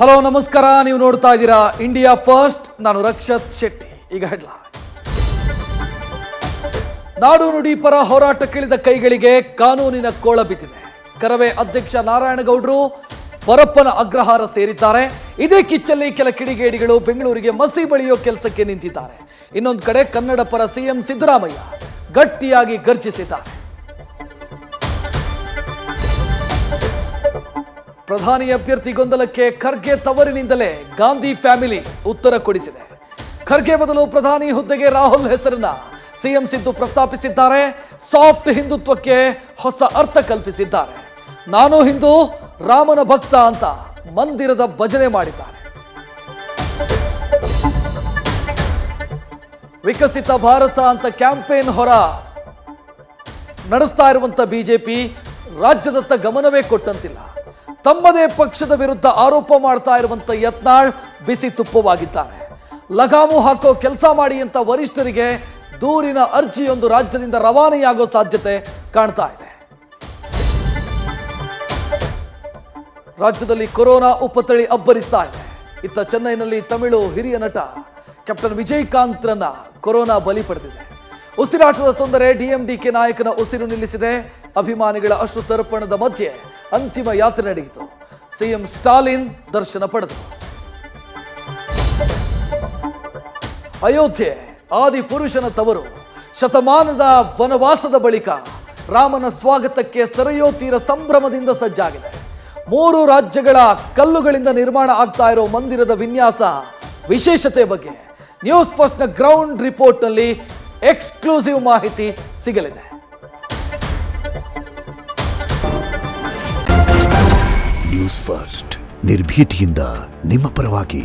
Hello ನಮಸ್ಕಾರ, ನೀವು ನೋಡ್ತಾ ಇದ್ದೀರಾ ಇಂಡಿಯಾ ಫಸ್ಟ್. ನಾನು ರಕ್ಷತ್ ಶೆಟ್ಟಿ. ಈಗ ಹೆಡ್ಲೈನ್ಸ್. ನಾಡು ನುಡಿ ಪರ ಹೋರಾಟಕ್ಕಿಳಿದ ಕೈಗಳಿಗೆ ಕಾನೂನಿನ ಕೋಳ ಬಿದ್ದಿದೆ. ಕರವೇ ಅಧ್ಯಕ್ಷ ನಾರಾಯಣಗೌಡರು ಪರಪ್ಪನ ಅಗ್ರಹಾರ ಸೇರಿದ್ದಾರೆ. ಇದೇ ಕಿಚ್ಚಲ್ಲಿ ಕೆಲ ಕಿಡಿಗೇಡಿಗಳು ಬೆಂಗಳೂರಿಗೆ ಮಸಿ ಬಳಿಯೋ ಕೆಲಸಕ್ಕೆ ನಿಂತಿದ್ದಾರೆ. ಇನ್ನೊಂದು ಕಡೆ ಕನ್ನಡ ಪರ ಸಿಎಂ ಸಿದ್ದರಾಮಯ್ಯ ಗಟ್ಟಿಯಾಗಿ ಗರ್ಜಿಸಿದ್ದಾರೆ. ಪ್ರಧಾನಿ ಅಭ್ಯರ್ಥಿ ಗೊಂದಲಕ್ಕೆ ಖರ್ಗೆ ತವರಿನಿಂದಲೇ ಗಾಂಧಿ ಫ್ಯಾಮಿಲಿ ಉತ್ತರ ಕೊಡಿಸಿದೆ. ಖರ್ಗೆ ಬದಲು ಪ್ರಧಾನಿ ಹುದ್ದೆಗೆ ರಾಹುಲ್ ಹೆಸರನ್ನ ಸಿಎಂ ಸಿದ್ದು ಪ್ರಸ್ತಾಪಿಸಿದ್ದಾರೆ. ಸಾಫ್ಟ್ ಹಿಂದುತ್ವಕ್ಕೆ ಹೊಸ ಅರ್ಥ ಕಲ್ಪಿಸಿದ್ದಾರೆ. ನಾನು ಹಿಂದೂ, ರಾಮನ ಭಕ್ತ ಅಂತ ಮಂದಿರದ ಭಜನೆ ಮಾಡಿದ್ದಾರೆ. ವಿಕಸಿತ ಭಾರತ ಅಂತ ಕ್ಯಾಂಪೇನ್ ಹೊರ ನಡೆಸ್ತಾ ಇರುವಂತ ಬಿಜೆಪಿ ರಾಜ್ಯದತ್ತ ಗಮನವೇ ಕೊಟ್ಟಂತಿಲ್ಲ. ತಮ್ಮದೇ ಪಕ್ಷದ ವಿರುದ್ಧ ಆರೋಪ ಮಾಡ್ತಾ ಇರುವಂತ ಯತ್ನಾಳ್ ಬಿಸಿ ತುಪ್ಪವಾಗಿದ್ದಾರೆ. ಲಗಾಮು ಹಾಕೋ ಕೆಲಸ ಮಾಡಿ ಅಂತ ವರಿಷ್ಠರಿಗೆ ದೂರಿನ ಅರ್ಜಿಯೊಂದು ರಾಜ್ಯದಿಂದ ರವಾನೆಯಾಗೋ ಸಾಧ್ಯತೆ ಕಾಣ್ತಾ ಇದೆ. ರಾಜ್ಯದಲ್ಲಿ ಕೊರೋನಾ ಉಪತಳಿ ಅಬ್ಬರಿಸ್ತಾ ಇದೆ. ಇತ್ತ ಚೆನ್ನೈನಲ್ಲಿ ತಮಿಳು ಹಿರಿಯ ನಟ ಕ್ಯಾಪ್ಟನ್ ವಿಜಯಕಾಂತ್ರನ್ನ ಕೊರೋನಾ ಬಲಿ ಪಡೆದಿದೆ. ಉಸಿರಾಟದ ತೊಂದರೆ ಡಿಎಂಡಿಕೆ ನಾಯಕನ ಉಸಿರು ನಿಲ್ಲಿಸಿದೆ. ಅಭಿಮಾನಿಗಳ ಅಶ್ರು ತರ್ಪಣದ ಮಧ್ಯೆ ಅಂತಿಮ ಯಾತ್ರೆ ನಡೆಯಿತು. ಸಿಎಂ ಸ್ಟಾಲಿನ್ ದರ್ಶನ ಪಡೆದರು. ಅಯೋಧ್ಯೆ ಆದಿಪುರುಷನ ತವರು. ಶತಮಾನದ ವನವಾಸದ ಬಳಿಕ ರಾಮನ ಸ್ವಾಗತಕ್ಕೆ ಸರಯೂ ತೀರ ಸಂಭ್ರಮದಿಂದ ಸಜ್ಜಾಗಿದೆ. 3 ರಾಜ್ಯಗಳ ಕಲ್ಲುಗಳಿಂದ ನಿರ್ಮಾಣ ಆಗ್ತಾ ಇರೋ ಮಂದಿರದ ವಿನ್ಯಾಸ ವಿಶೇಷತೆ ಬಗ್ಗೆ ನ್ಯೂಸ್ ಫಸ್ಟ್ನ ಗ್ರೌಂಡ್ ರಿಪೋರ್ಟ್ನಲ್ಲಿ ಎಕ್ಸ್ಕ್ಲೂಸಿವ್ ಮಾಹಿತಿ ಸಿಗಲಿದೆ. ನ್ಯೂಸ್ ಫಸ್ಟ್ ನಿರ್ಭೀತಿಯಿಂದ ನಿಮ್ಮ ಪರವಾಗಿ.